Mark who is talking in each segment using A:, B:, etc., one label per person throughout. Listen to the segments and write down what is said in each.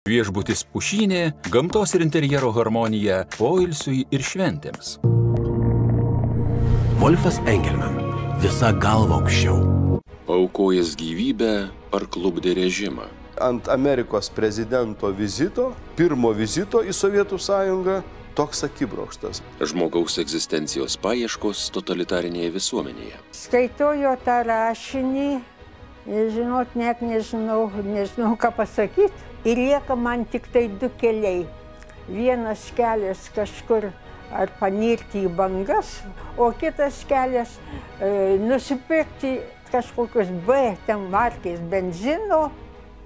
A: Viešbutis Pušynė, gamtos ir interjero harmonija, poilsiui ir šventėms.
B: Wolfas Engelman. Visa galva aukščiau.
C: Paaukojęs gyvybę ar klubdė režimą.
D: Ant Amerikos prezidento vizito, pirmo vizito į Sovietų sąjungą, toks akibrokštas.
C: Žmogaus egzistencijos paieškos totalitarinėje visuomenėje.
E: Skaitau jo tą rašinį, net nežinau ką pasakyti. Ir lieka man tik tai du keliai. Vienas kelias kažkur ar panirti į bangas, o kitas kelias nusipirkti kažkokius markės benzino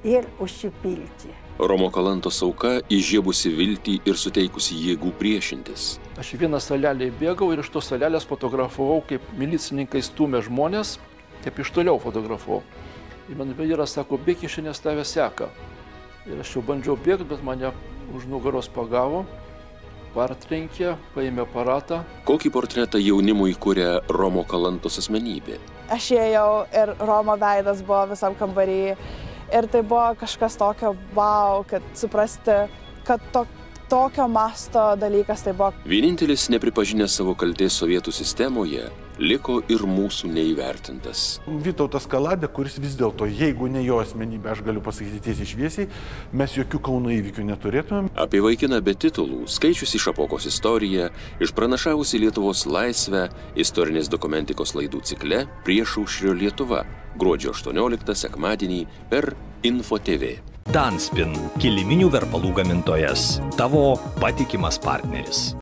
E: ir užsipilti.
C: Romo Kalantos auka įžiebusi viltį ir suteikusi jėgų priešintis.
F: Aš į vieną salelę įbėgau ir iš tos salelės fotografavau, kaip milicininkai stūmė žmonės, taip iš toliau fotografavau. Ir man vyras sako, bėk iš, nes tave seka. Ir aš jau bandžiau bėgti, bet mane už nugaros pagavo, partrenkė, paėmė aparatą.
C: Kokį portretą jaunimui kuria Romo Kalantos asmenybė?
G: Aš ėjau ir Romo veidas buvo visam kambarį. Ir tai buvo kažkas tokio, wow, kad suprasti, kad tokio masto dalykas tai buvo.
C: Vienintelis nepripažinęs savo kaltės sovietų sistemoje, liko ir mūsų neįvertintas.
H: Vytautas Kaladė, kuris vis dėlto, jeigu ne jo asmenybė, aš galiu pasakyti tiesiai šviesiai, mes jokių Kauno įvykių neturėtumėm.
C: Apie vaikiną be titulų, skaičiusi Šapokos istoriją, išpranašavusi Lietuvos laisvę, istorinės dokumentikos laidų cikle Priešaušrio Lietuva, gruodžio 18 sekmadienį per Info TV.
B: Danspin – kiliminių verpalų gamintojas. Tavo patikimas partneris.